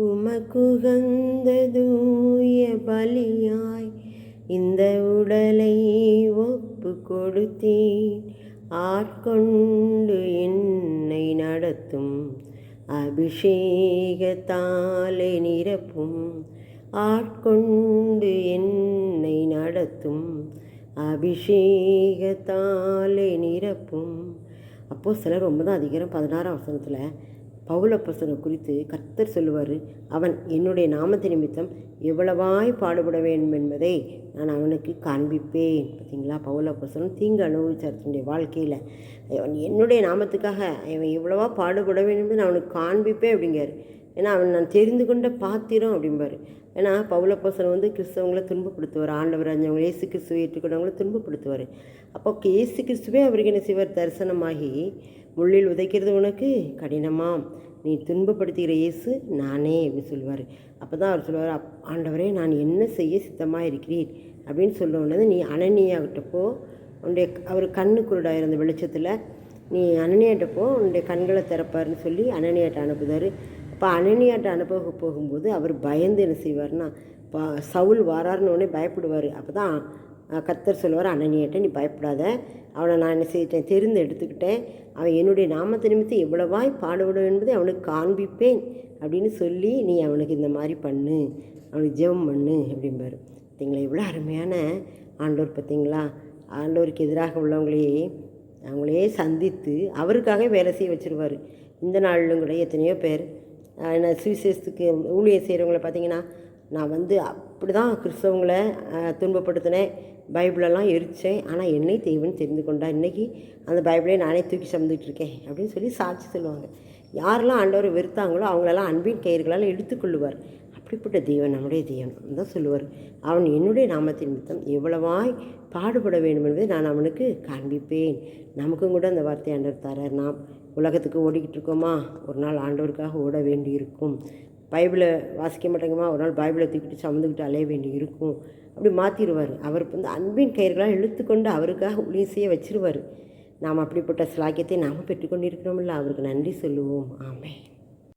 உமக்குகந்த தூய பலியாய் இந்த உடலை ஒப்பு கொடுத்தேன். ஆட்கொண்டு என்னை நடத்தும், அபிஷேகத்தாலே நிரப்பும். ஆட்கொண்டு என்னை நடத்தும், அபிஷேகத்தாலே நிரப்பும். அப்போஸ்தலர் 9:16 பவுல் அப்போஸ்தலனை குறித்து கர்த்தர் சொல்லுவார், அவன் என்னுடைய நாமத்து நிமித்தம் எவ்வளவாய் பாடுபட வேண்டும் என்பதை நான் அவனுக்கு காண்பிப்பேன். பார்த்தீங்களா, பவுல் அப்போஸ்தலன் தீங்கு அனுபவிச்சார் தன்னுடைய வாழ்க்கையில். அவன் என்னுடைய நாமத்துக்காக அவன் எவ்வளவா பாடுபட வேண்டும் என்பதை நான் அவனுக்கு காண்பிப்பேன் அப்படிங்கார். ஏன்னா அவன் நான் தெரிந்து கொண்ட பாத்திரம் அப்படிம்பார். ஏன்னா பவுல் அப்போஸ்தலன் கிறிஸ்தவங்களை துன்பப்படுத்துவார். ஆண்டவர் அறிஞ்சவங்க இயேசு கிறிஸ்துவை ஏற்றுக்கொண்டவங்களை துன்பப்படுத்துவார். அப்போ இயேசு கிறிஸ்துவே அவருக்கு என்ன செய்வார்? தரிசனமாகி, முள்ளில் உதைக்கிறது உனக்கு கடினமாம், நீ துன்பப்படுத்துகிற இயேசு நானே அப்படின்னு சொல்லுவார். அப்போ தான் அவர் சொல்லுவார், ஆண்டவரே நான் என்ன செய்ய சித்தமாக இருக்கிறீர் அப்படின்னு சொல்லுவோன்னது, நீ அனனியாகிட்டப்போ உன்னுடைய அவர் கண்ணு குருடாக இருந்த வெளிச்சத்தில் நீ அனனியாட்டப்போ உன்னுடைய கண்களை திறப்பாருன்னு சொல்லி அனனியாட்ட அனுப்புதார். அப்போ அனனியாட்ட அனுப்ப போகும்போது அவர் பயந்து என்ன செய்வார்னா, சவுல் வாராருன்னு உடனே பயப்படுவார். அப்போ தான் கர்த்தர் சொல்லுவார், அனனியாட்ட நீ பயப்படாத, அவனை நான் என்ன செய்யிட்டேன், தெரிந்து எடுத்துக்கிட்டேன். அவன் என்னுடைய நாமத்து நிமித்தம் எவ்வளவாய் பாடுபடும் என்பதை அவனுக்கு காண்பிப்பேன் அப்படின்னு சொல்லி நீ அவனுக்கு இந்த மாதிரி பண்ணு, அவனுக்கு ஜெபம் பண்ணு அப்படிம்பார். பார்த்தீங்களா, எவ்வளோ அருமையான ஆண்டவர். பார்த்தீங்களா, ஆண்டவருக்கு எதிராக அவங்களே சந்தித்து அவருக்காக வேலை செய்ய வச்சுருவார். இந்த நாளிலும் கூட எத்தனையோ பேர் என்ன சுவிசேஷத்துக்கு ஊழியர் செய்கிறவங்கள பார்த்தீங்கன்னா, நான் அப்படி தான் கிறிஸ்தவங்களை துன்பப்படுத்தினேன், பைபிளெல்லாம் எரித்தேன், ஆனால் என்னை தெய்வன் தெரிந்து கொண்டா, இன்றைக்கி அந்த பைபிளை நானே தூக்கி சுமந்துட்டு இருக்கேன் அப்படின்னு சொல்லி சாட்சி சொல்லுவாங்க. யாரெல்லாம் ஆண்டவரை வெறுத்தாங்களோ அவங்களெல்லாம் அன்பின் கயிறுகளால் எடுத்துக்கொள்ளுவார். அப்படிப்பட்ட தெய்வன் நம்முடைய தெய்வன் தான் சொல்லுவார், அவன் என்னுடைய நாமத்தின் நிமித்தம் எவ்வளவாய் பாடுபட வேண்டும் என்பதை நான் அவனுக்கு காண்பிப்பேன். நமக்கும் கூட அந்த வார்த்தை ஆண்டவர் தரார். நாம் உலகத்துக்கு ஓடிக்கிட்டு இருக்கோமா, ஒரு நாள் ஆண்டவருக்காக ஓட வேண்டி இருக்கும். பைபிளை வாசிக்க மாட்டேங்கம்மா, ஒரு நாள் பைபிளை தூக்கிட்டு சமந்துக்கிட்டு அலைய வேண்டி இருக்கும். அப்படி மாற்றிடுவார். அவருக்கு அன்பின் கயிறுகளால் இழுத்துக்கொண்டு அவருக்காக ஊழியம் செய்ய வச்சிருவார். நாம் அப்படிப்பட்ட சிலாக்கியத்தை நாம் பெற்றுக்கொண்டிருக்கிறோமில்ல, அவருக்கு நன்றி சொல்லுவோம். ஆமென்.